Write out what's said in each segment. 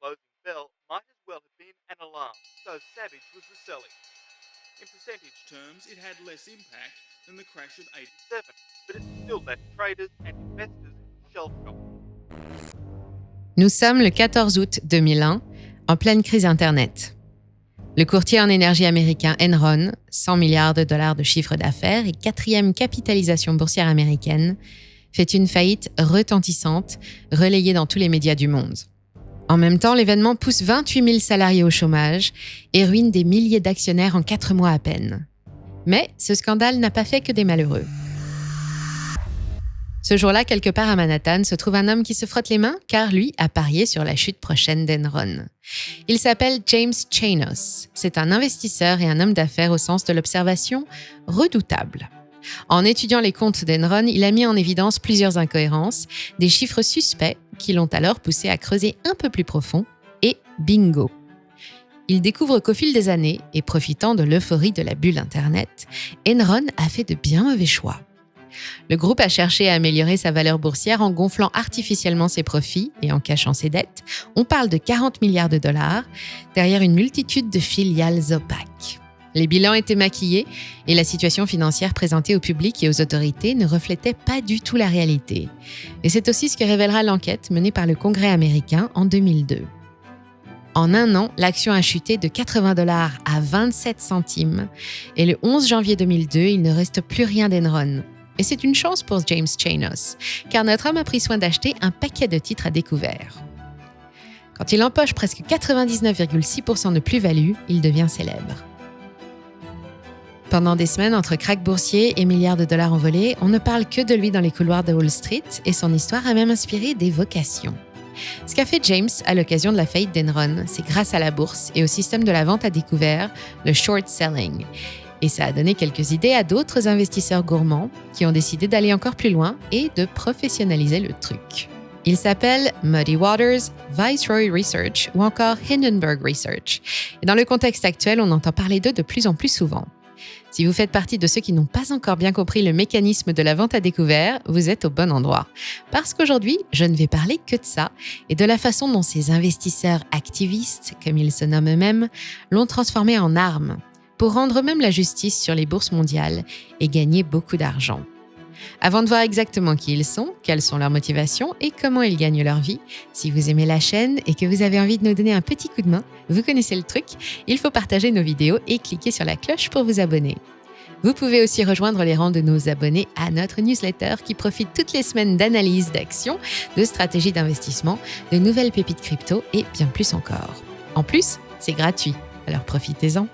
closing bell might as well have been an alarm, so savage was the selling. In percentage terms, it had less impact than the crash of '87, but it still left traders and investors shell-shocked. Nous sommes le 14 août 2001, en pleine crise Internet. Le courtier en énergie américain Enron, 100 milliards de dollars de chiffre d'affaires et 4e capitalisation boursière américaine, fait une faillite retentissante, relayée dans tous les médias du monde. En même temps, l'événement pousse 28 000 salariés au chômage et ruine des milliers d'actionnaires en 4 mois à peine. Mais ce scandale n'a pas fait que des malheureux. Ce jour-là, quelque part à Manhattan, se trouve un homme qui se frotte les mains car lui a parié sur la chute prochaine d'Enron. Il s'appelle James Chanos. C'est un investisseur et un homme d'affaires au sens de l'observation redoutable. En étudiant les comptes d'Enron, il a mis en évidence plusieurs incohérences, des chiffres suspects qui l'ont alors poussé à creuser un peu plus profond et bingo. Il découvre qu'au fil des années, et profitant de l'euphorie de la bulle Internet, Enron a fait de bien mauvais choix. Le groupe a cherché à améliorer sa valeur boursière en gonflant artificiellement ses profits et en cachant ses dettes. On parle de 40 milliards de dollars, derrière une multitude de filiales opaques. Les bilans étaient maquillés et la situation financière présentée au public et aux autorités ne reflétait pas du tout la réalité. Et c'est aussi ce que révélera l'enquête menée par le Congrès américain en 2002. En un an, l'action a chuté de 80 dollars à 27 centimes et le 11 janvier 2002, il ne reste plus rien d'Enron. Et c'est une chance pour James Chanos, car notre homme a pris soin d'acheter un paquet de titres à découvert. Quand il empoche presque 99,6% de plus-value, il devient célèbre. Pendant des semaines, entre krachs boursiers et milliards de dollars envolés, on ne parle que de lui dans les couloirs de Wall Street et son histoire a même inspiré des vocations. Ce qu'a fait James à l'occasion de la faillite d'Enron, c'est grâce à la bourse et au système de la vente à découvert, le short selling. Et ça a donné quelques idées à d'autres investisseurs gourmands qui ont décidé d'aller encore plus loin et de professionnaliser le truc. Ils s'appellent Muddy Waters, Viceroy Research ou encore Hindenburg Research. Et dans le contexte actuel, on entend parler d'eux de plus en plus souvent. Si vous faites partie de ceux qui n'ont pas encore bien compris le mécanisme de la vente à découvert, vous êtes au bon endroit. Parce qu'aujourd'hui, je ne vais parler que de ça et de la façon dont ces investisseurs activistes, comme ils se nomment eux-mêmes, l'ont transformé en arme pour rendre même la justice sur les bourses mondiales et gagner beaucoup d'argent. Avant de voir exactement qui ils sont, quelles sont leurs motivations et comment ils gagnent leur vie, si vous aimez la chaîne et que vous avez envie de nous donner un petit coup de main, vous connaissez le truc, il faut partager nos vidéos et cliquer sur la cloche pour vous abonner. Vous pouvez aussi rejoindre les rangs de nos abonnés à notre newsletter qui profite toutes les semaines d'analyses, d'actions, de stratégies d'investissement, de nouvelles pépites crypto et bien plus encore. En plus, c'est gratuit, alors profitez-en.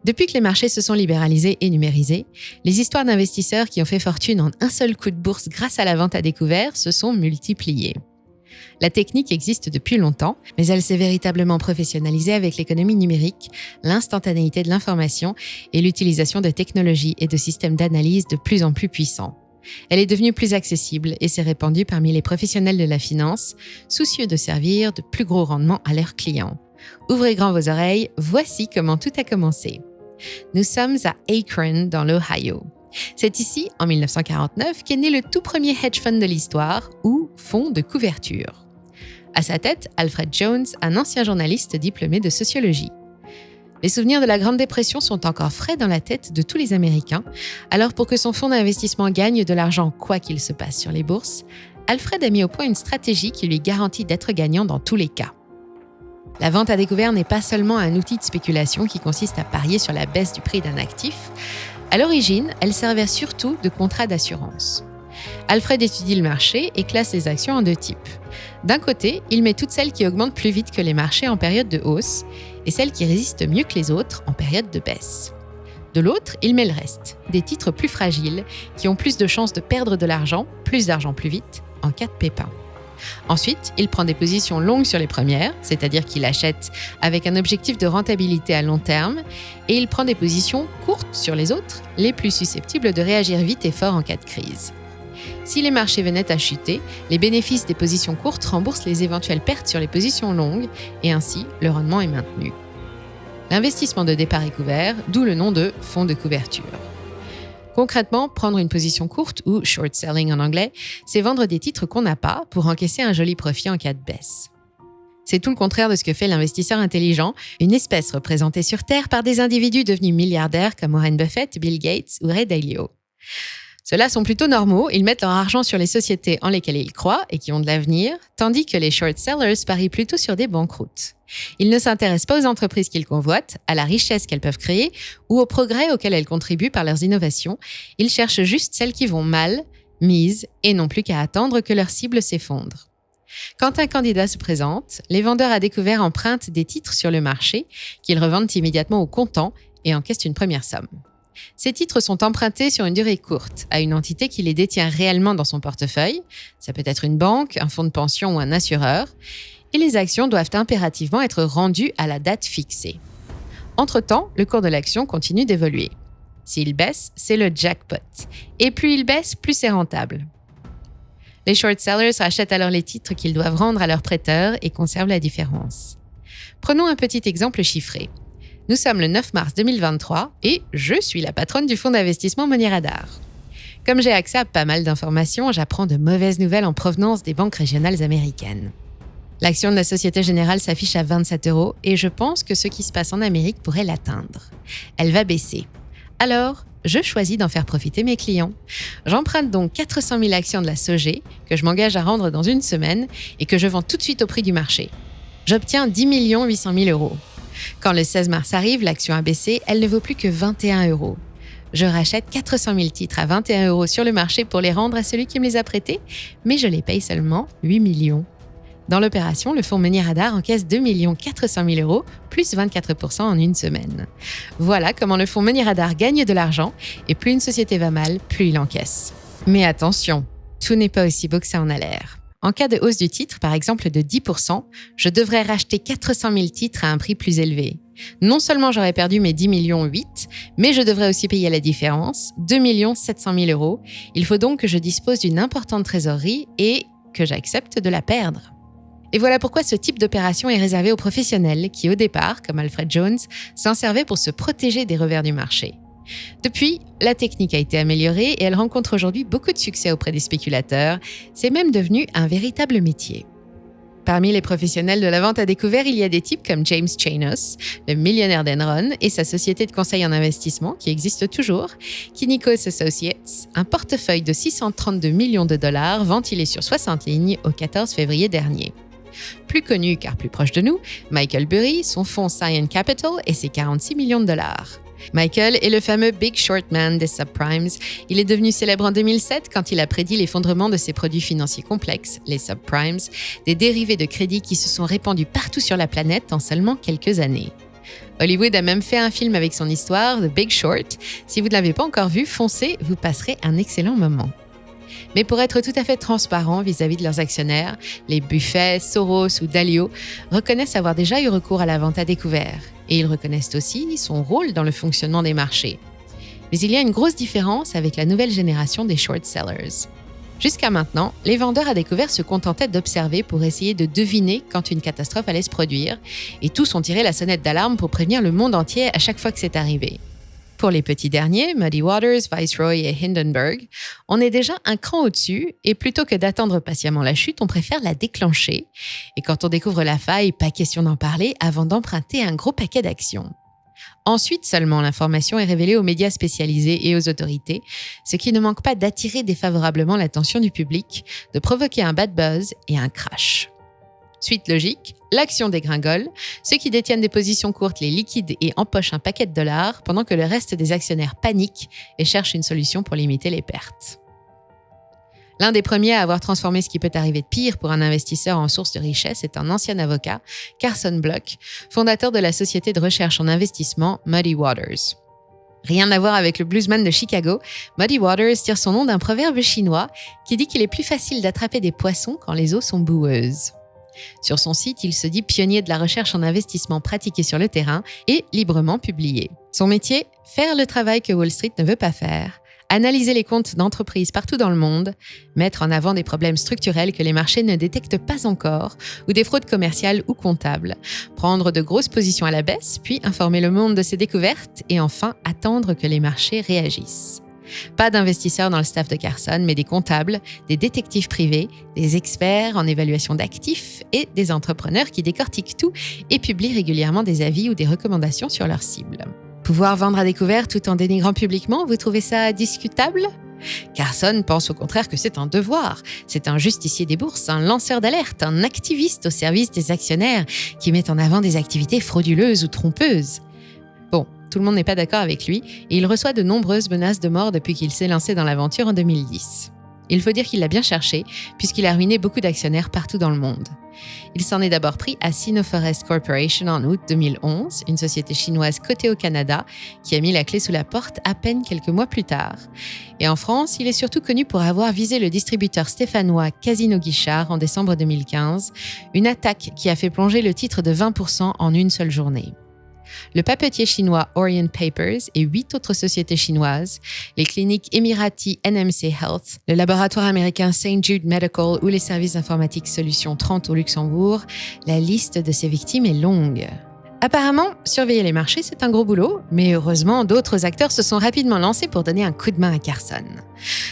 Depuis que les marchés se sont libéralisés et numérisés, les histoires d'investisseurs qui ont fait fortune en un seul coup de bourse grâce à la vente à découvert se sont multipliées. La technique existe depuis longtemps, mais elle s'est véritablement professionnalisée avec l'économie numérique, l'instantanéité de l'information et l'utilisation de technologies et de systèmes d'analyse de plus en plus puissants. Elle est devenue plus accessible et s'est répandue parmi les professionnels de la finance, soucieux de servir de plus gros rendements à leurs clients. Ouvrez grand vos oreilles, voici comment tout a commencé. Nous sommes à Akron, dans l'Ohio. C'est ici, en 1949, qu'est né le tout premier hedge fund de l'histoire, ou fonds de couverture. À sa tête, Alfred Jones, un ancien journaliste diplômé de sociologie. Les souvenirs de la Grande Dépression sont encore frais dans la tête de tous les Américains, alors pour que son fonds d'investissement gagne de l'argent quoi qu'il se passe sur les bourses, Alfred a mis au point une stratégie qui lui garantit d'être gagnant dans tous les cas. La vente à découvert n'est pas seulement un outil de spéculation qui consiste à parier sur la baisse du prix d'un actif. À l'origine, elle servait surtout de contrat d'assurance. Alfred étudie le marché et classe les actions en deux types. D'un côté, il met toutes celles qui augmentent plus vite que les marchés en période de hausse et celles qui résistent mieux que les autres en période de baisse. De l'autre, il met le reste, des titres plus fragiles qui ont plus de chances de perdre de l'argent plus vite, en cas de pépin. Ensuite, il prend des positions longues sur les premières, c'est-à-dire qu'il achète avec un objectif de rentabilité à long terme, et il prend des positions courtes sur les autres, les plus susceptibles de réagir vite et fort en cas de crise. Si les marchés venaient à chuter, les bénéfices des positions courtes remboursent les éventuelles pertes sur les positions longues, et ainsi, le rendement est maintenu. L'investissement de départ est couvert, d'où le nom de fonds de couverture. Concrètement, prendre une position courte ou short selling en anglais, c'est vendre des titres qu'on n'a pas pour encaisser un joli profit en cas de baisse. C'est tout le contraire de ce que fait l'investisseur intelligent, une espèce représentée sur Terre par des individus devenus milliardaires comme Warren Buffett, Bill Gates ou Ray Dalio. Ceux-là sont plutôt normaux, ils mettent leur argent sur les sociétés en lesquelles ils croient et qui ont de l'avenir, tandis que les short sellers parient plutôt sur des banqueroutes. Ils ne s'intéressent pas aux entreprises qu'ils convoitent, à la richesse qu'elles peuvent créer ou au progrès auquel elles contribuent par leurs innovations, ils cherchent juste celles qui vont mal, mises, et n'ont plus qu'à attendre que leur cible s'effondre. Quand un candidat se présente, les vendeurs à découvert empruntent des titres sur le marché qu'ils revendent immédiatement au comptant et encaissent une première somme. Ces titres sont empruntés sur une durée courte à une entité qui les détient réellement dans son portefeuille, ça peut être une banque, un fonds de pension ou un assureur, et les actions doivent impérativement être rendues à la date fixée. Entre-temps, le cours de l'action continue d'évoluer. S'il baisse, c'est le jackpot. Et plus il baisse, plus c'est rentable. Les short sellers rachètent alors les titres qu'ils doivent rendre à leurs prêteurs et conservent la différence. Prenons un petit exemple chiffré. Nous sommes le 9 mars 2023 et je suis la patronne du fonds d'investissement Money Radar. Comme j'ai accès à pas mal d'informations, j'apprends de mauvaises nouvelles en provenance des banques régionales américaines. L'action de la Société Générale s'affiche à 27 € et je pense que ce qui se passe en Amérique pourrait l'atteindre. Elle va baisser. Alors, je choisis d'en faire profiter mes clients. J'emprunte donc 400 000 actions de la SOGÉ que je m'engage à rendre dans une semaine et que je vends tout de suite au prix du marché. J'obtiens 10 800 000 €. Quand le 16 mars arrive, l'action a baissé, elle ne vaut plus que 21 €. Je rachète 400 000 titres à 21 € sur le marché pour les rendre à celui qui me les a prêtés, mais je les paye seulement 8 millions. Dans l'opération, le fonds Money Radar encaisse 2 400 000 €, plus 24% en une semaine. Voilà comment le fonds Money Radar gagne de l'argent, et plus une société va mal, plus il encaisse. Mais attention, tout n'est pas aussi beau que ça en a l'air. En cas de hausse du titre, par exemple de 10%, je devrais racheter 400 000 titres à un prix plus élevé. Non seulement j'aurais perdu mes 10 millions 8, mais je devrais aussi payer la différence, 2 700 000 €. Il faut donc que je dispose d'une importante trésorerie et que j'accepte de la perdre. Et voilà pourquoi ce type d'opération est réservé aux professionnels qui, au départ, comme Alfred Jones, s'en servaient pour se protéger des revers du marché. Depuis, la technique a été améliorée et elle rencontre aujourd'hui beaucoup de succès auprès des spéculateurs. C'est même devenu un véritable métier. Parmi les professionnels de la vente à découvert, il y a des types comme James Chanos, le millionnaire d'Enron et sa société de conseil en investissement qui existe toujours, Kinnikos Associates, un portefeuille de 632 millions de dollars ventilé sur 60 lignes au 14 février dernier. Plus connu car plus proche de nous, Michael Burry, son fonds Scion Capital et ses 46 millions de dollars. Michael est le fameux Big Short Man des subprimes. Il est devenu célèbre en 2007 quand il a prédit l'effondrement de ses produits financiers complexes, les subprimes, des dérivés de crédit qui se sont répandus partout sur la planète en seulement quelques années. Hollywood a même fait un film avec son histoire, The Big Short. Si vous ne l'avez pas encore vu, foncez, vous passerez un excellent moment. Mais pour être tout à fait transparent vis-à-vis de leurs actionnaires, les Buffett, Soros ou Dalio reconnaissent avoir déjà eu recours à la vente à découvert. Et ils reconnaissent aussi son rôle dans le fonctionnement des marchés. Mais il y a une grosse différence avec la nouvelle génération des short sellers. Jusqu'à maintenant, les vendeurs à découvert se contentaient d'observer pour essayer de deviner quand une catastrophe allait se produire, et tous ont tiré la sonnette d'alarme pour prévenir le monde entier à chaque fois que c'est arrivé. Pour les petits derniers, Muddy Waters, Viceroy et Hindenburg, on est déjà un cran au-dessus et plutôt que d'attendre patiemment la chute, on préfère la déclencher. Et quand on découvre la faille, pas question d'en parler avant d'emprunter un gros paquet d'actions. Ensuite seulement, l'information est révélée aux médias spécialisés et aux autorités, ce qui ne manque pas d'attirer défavorablement l'attention du public, de provoquer un bad buzz et un crash. Suite logique, l'action dégringole, ceux qui détiennent des positions courtes les liquident et empochent un paquet de dollars pendant que le reste des actionnaires paniquent et cherchent une solution pour limiter les pertes. L'un des premiers à avoir transformé ce qui peut arriver de pire pour un investisseur en source de richesse est un ancien avocat, Carson Block, fondateur de la société de recherche en investissement Muddy Waters. Rien à voir avec le bluesman de Chicago, Muddy Waters tire son nom d'un proverbe chinois qui dit qu'il est plus facile d'attraper des poissons quand les eaux sont boueuses. Sur son site, il se dit pionnier de la recherche en investissement pratiquée sur le terrain et librement publié. Son métier, faire le travail que Wall Street ne veut pas faire, analyser les comptes d'entreprises partout dans le monde, mettre en avant des problèmes structurels que les marchés ne détectent pas encore ou des fraudes commerciales ou comptables, prendre de grosses positions à la baisse, puis informer le monde de ses découvertes et enfin attendre que les marchés réagissent. Pas d'investisseurs dans le staff de Carson, mais des comptables, des détectives privés, des experts en évaluation d'actifs et des entrepreneurs qui décortiquent tout et publient régulièrement des avis ou des recommandations sur leurs cibles. Pouvoir vendre à découvert tout en dénigrant publiquement, vous trouvez ça discutable ? Carson pense au contraire que c'est un devoir. C'est un justicier des bourses, un lanceur d'alerte, un activiste au service des actionnaires qui met en avant des activités frauduleuses ou trompeuses. Bon, tout le monde n'est pas d'accord avec lui et il reçoit de nombreuses menaces de mort depuis qu'il s'est lancé dans l'aventure en 2010. Il faut dire qu'il l'a bien cherché puisqu'il a ruiné beaucoup d'actionnaires partout dans le monde. Il s'en est d'abord pris à Sino-Forest Corporation en août 2011, une société chinoise cotée au Canada qui a mis la clé sous la porte à peine quelques mois plus tard. Et en France, il est surtout connu pour avoir visé le distributeur stéphanois Casino Guichard en décembre 2015, une attaque qui a fait plonger le titre de 20% en une seule journée. Le papetier chinois Orient Papers et 8 autres sociétés chinoises, les cliniques émiraties NMC Health, le laboratoire américain St. Jude Medical ou les services informatiques Solutions 30 au Luxembourg, la liste de ces victimes est longue. Apparemment, surveiller les marchés, c'est un gros boulot, mais heureusement, d'autres acteurs se sont rapidement lancés pour donner un coup de main à Carson.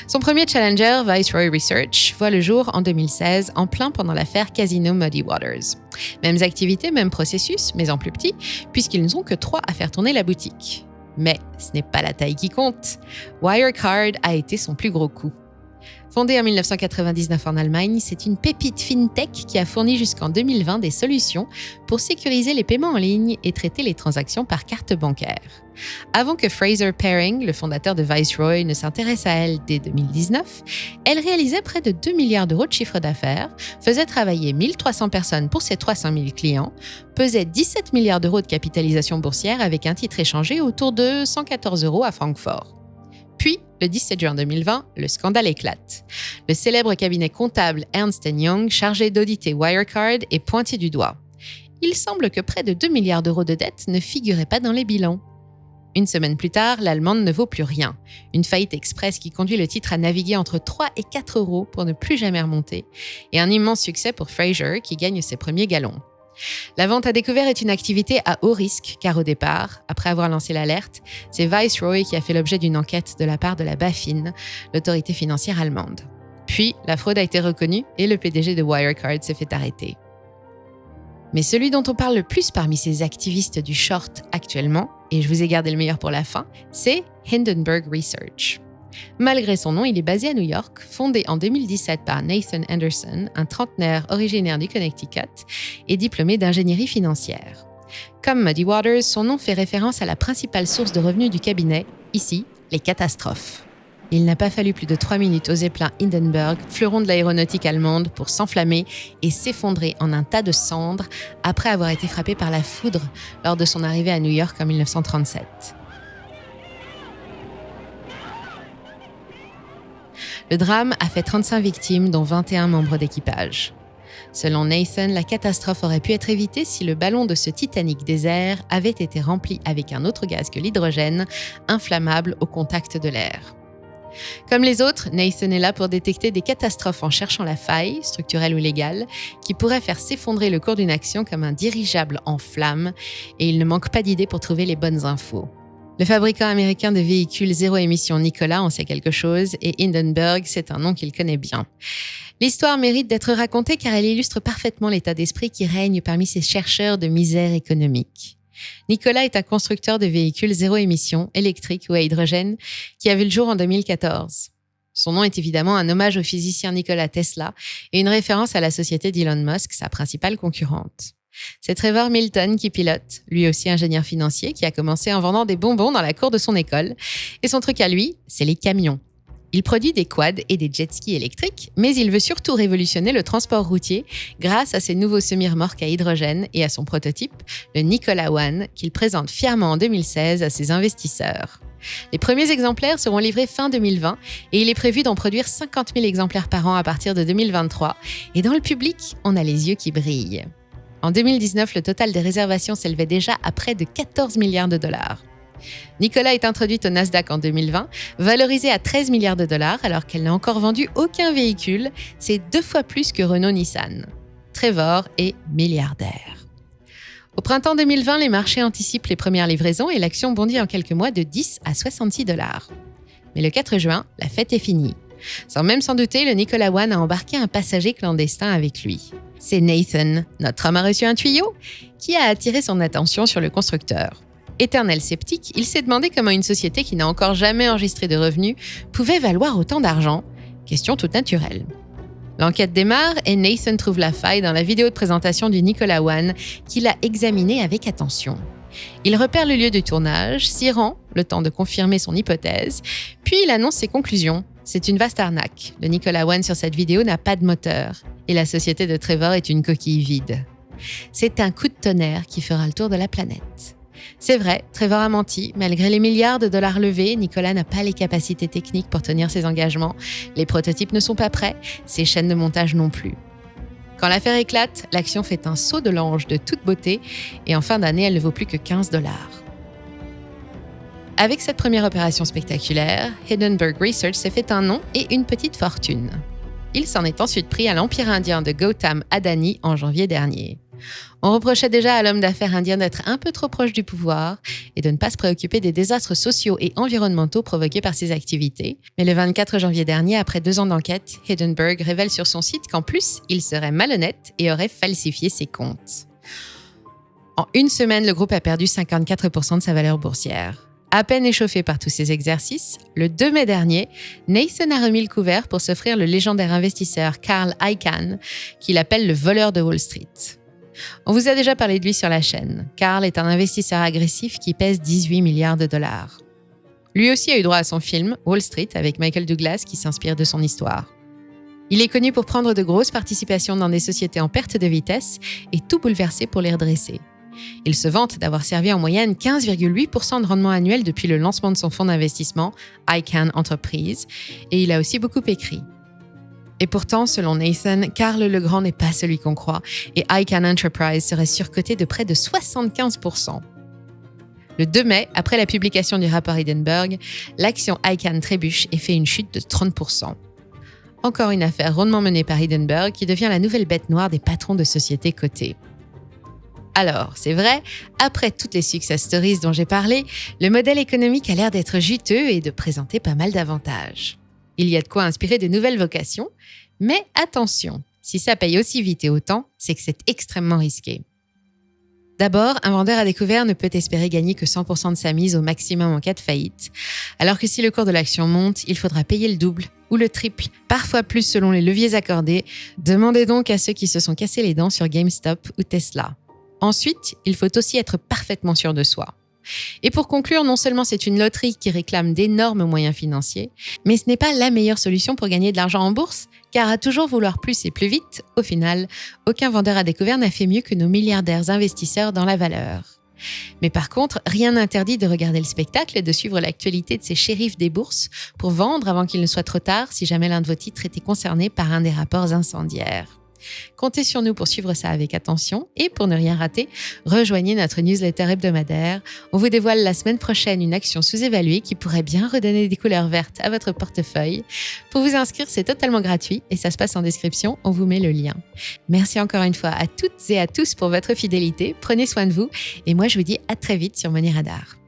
Son premier challenger, Viceroy Research, voit le jour en 2016, en plein pendant l'affaire Casino Muddy Waters. Mêmes activités, même processus, mais en plus petit, puisqu'ils n'ont que 3 à faire tourner la boutique. Mais ce n'est pas la taille qui compte. Wirecard a été son plus gros coup. Fondée en 1999 en Allemagne, c'est une pépite fintech qui a fourni jusqu'en 2020 des solutions pour sécuriser les paiements en ligne et traiter les transactions par carte bancaire. Avant que Fraser Paring, le fondateur de Viceroy, ne s'intéresse à elle dès 2019, elle réalisait près de 2 milliards d'euros de chiffre d'affaires, faisait travailler 1300 personnes pour ses 300 000 clients, pesait 17 milliards d'euros de capitalisation boursière avec un titre échangé autour de 114 € à Francfort. Puis, le 17 juin 2020, le scandale éclate. Le célèbre cabinet comptable Ernst & Young, chargé d'auditer Wirecard, est pointé du doigt. Il semble que près de 2 milliards d'euros de dettes ne figuraient pas dans les bilans. Une semaine plus tard, l'allemande ne vaut plus rien. Une faillite express qui conduit le titre à naviguer entre 3 et 4 € pour ne plus jamais remonter. Et un immense succès pour Fraser qui gagne ses premiers galons. La vente à découvert est une activité à haut risque car au départ, après avoir lancé l'alerte, c'est Viceroy qui a fait l'objet d'une enquête de la part de la BaFin, l'autorité financière allemande. Puis, la fraude a été reconnue et le PDG de Wirecard s'est fait arrêter. Mais celui dont on parle le plus parmi ces activistes du short actuellement, et je vous ai gardé le meilleur pour la fin, c'est Hindenburg Research. Malgré son nom, il est basé à New York, fondé en 2017 par Nathan Anderson, un trentenaire originaire du Connecticut et diplômé d'ingénierie financière. Comme Muddy Waters, son nom fait référence à la principale source de revenus du cabinet, ici, les catastrophes. Il n'a pas fallu plus de 3 minutes aux zeppelins Hindenburg, fleuron de l'aéronautique allemande, pour s'enflammer et s'effondrer en un tas de cendres après avoir été frappé par la foudre lors de son arrivée à New York en 1937. Le drame a fait 35 victimes, dont 21 membres d'équipage. Selon Nathan, la catastrophe aurait pu être évitée si le ballon de ce Titanic désert avait été rempli avec un autre gaz que l'hydrogène, inflammable au contact de l'air. Comme les autres, Nathan est là pour détecter des catastrophes en cherchant la faille, structurelle ou légale, qui pourrait faire s'effondrer le cours d'une action comme un dirigeable en flammes, et il ne manque pas d'idées pour trouver les bonnes infos. Le fabricant américain de véhicules zéro émission Nikola en sait quelque chose et Hindenburg, c'est un nom qu'il connaît bien. L'histoire mérite d'être racontée car elle illustre parfaitement l'état d'esprit qui règne parmi ces chercheurs de misère économique. Nikola est un constructeur de véhicules zéro émission, électriques ou à hydrogène, qui a vu le jour en 2014. Son nom est évidemment un hommage au physicien Nikola Tesla et une référence à la société d'Elon Musk, sa principale concurrente. C'est Trevor Milton qui pilote, lui aussi ingénieur financier, qui a commencé en vendant des bonbons dans la cour de son école. Et son truc à lui, c'est les camions. Il produit des quads et des jet-skis électriques, mais il veut surtout révolutionner le transport routier grâce à ses nouveaux semi-remorques à hydrogène et à son prototype, le Nikola One, qu'il présente fièrement en 2016 à ses investisseurs. Les premiers exemplaires seront livrés fin 2020 et il est prévu d'en produire 50 000 exemplaires par an à partir de 2023. Et dans le public, on a les yeux qui brillent. En 2019, le total des réservations s'élevait déjà à près de 14 milliards de dollars. Nikola est introduite au Nasdaq en 2020, valorisée à 13 milliards de dollars alors qu'elle n'a encore vendu aucun véhicule. C'est 2 fois plus que Renault-Nissan. Trevor est milliardaire. Au printemps 2020, les marchés anticipent les premières livraisons et l'action bondit en quelques mois de 10 à 66 dollars. Mais le 4 juin, la fête est finie. Sans même s'en douter, le Nikola One a embarqué un passager clandestin avec lui. C'est Nathan, notre homme a reçu un tuyau, qui a attiré son attention sur le constructeur. Éternel sceptique, il s'est demandé comment une société qui n'a encore jamais enregistré de revenus pouvait valoir autant d'argent. Question toute naturelle. L'enquête démarre et Nathan trouve la faille dans la vidéo de présentation du Nikola One qu'il a examinée avec attention. Il repère le lieu du tournage, s'y rend, le temps de confirmer son hypothèse, puis il annonce ses conclusions. C'est une vaste arnaque. Le Nikola One sur cette vidéo n'a pas de moteur et la société de Trevor est une coquille vide. C'est un coup de tonnerre qui fera le tour de la planète. C'est vrai, Trevor a menti. Malgré les milliards de dollars levés, Nikola n'a pas les capacités techniques pour tenir ses engagements. Les prototypes ne sont pas prêts, ses chaînes de montage non plus. Quand l'affaire éclate, l'action fait un saut de l'ange de toute beauté et en fin d'année, elle ne vaut plus que 15 dollars. Avec cette première opération spectaculaire, Hindenburg Research s'est fait un nom et une petite fortune. Il s'en est ensuite pris à l'empire indien de Gautam Adani en janvier dernier. On reprochait déjà à l'homme d'affaires indien d'être un peu trop proche du pouvoir et de ne pas se préoccuper des désastres sociaux et environnementaux provoqués par ses activités. Mais le 24 janvier dernier, après 2 ans d'enquête, Hindenburg révèle sur son site qu'en plus, il serait malhonnête et aurait falsifié ses comptes. En une semaine, le groupe a perdu 54% de sa valeur boursière. À peine échauffé par tous ces exercices, le 2 mai dernier, Nathan a remis le couvert pour s'offrir le légendaire investisseur Carl Icahn, qu'il appelle le voleur de Wall Street. On vous a déjà parlé de lui sur la chaîne. Carl est un investisseur agressif qui pèse 18 milliards de dollars. Lui aussi a eu droit à son film Wall Street avec Michael Douglas qui s'inspire de son histoire. Il est connu pour prendre de grosses participations dans des sociétés en perte de vitesse et tout bouleverser pour les redresser. Il se vante d'avoir servi en moyenne 15,8% de rendement annuel depuis le lancement de son fonds d'investissement, Icahn Enterprise, et il a aussi beaucoup écrit. Et pourtant, selon Nathan, Carl le Grand n'est pas celui qu'on croit, et Icahn Enterprise serait surcoté de près de 75%. Le 2 mai, après la publication du rapport Hindenburg, l'action Icahn trébuche et fait une chute de 30%. Encore une affaire rondement menée par Hindenburg qui devient la nouvelle bête noire des patrons de sociétés cotées. Alors, c'est vrai, après toutes les success stories dont j'ai parlé, le modèle économique a l'air d'être juteux et de présenter pas mal d'avantages. Il y a de quoi inspirer de nouvelles vocations, mais attention, si ça paye aussi vite et autant, c'est que c'est extrêmement risqué. D'abord, un vendeur à découvert ne peut espérer gagner que 100% de sa mise au maximum en cas de faillite, alors que si le cours de l'action monte, il faudra payer le double ou le triple, parfois plus selon les leviers accordés. Demandez donc à ceux qui se sont cassés les dents sur GameStop ou Tesla. Ensuite, il faut aussi être parfaitement sûr de soi. Et pour conclure, non seulement c'est une loterie qui réclame d'énormes moyens financiers, mais ce n'est pas la meilleure solution pour gagner de l'argent en bourse, car à toujours vouloir plus et plus vite, au final, aucun vendeur à découvert n'a fait mieux que nos milliardaires investisseurs dans la valeur. Mais par contre, rien n'interdit de regarder le spectacle et de suivre l'actualité de ces shérifs des bourses pour vendre avant qu'il ne soit trop tard si jamais l'un de vos titres était concerné par un des rapports incendiaires. Comptez sur nous pour suivre ça avec attention et pour ne rien rater, rejoignez notre newsletter hebdomadaire. On vous dévoile la semaine prochaine une action sous-évaluée qui pourrait bien redonner des couleurs vertes à votre portefeuille. Pour vous inscrire, c'est totalement gratuit et ça se passe en description, on vous met le lien. Merci encore une fois à toutes et à tous pour votre fidélité, prenez soin de vous et moi je vous dis à très vite sur Money Radar.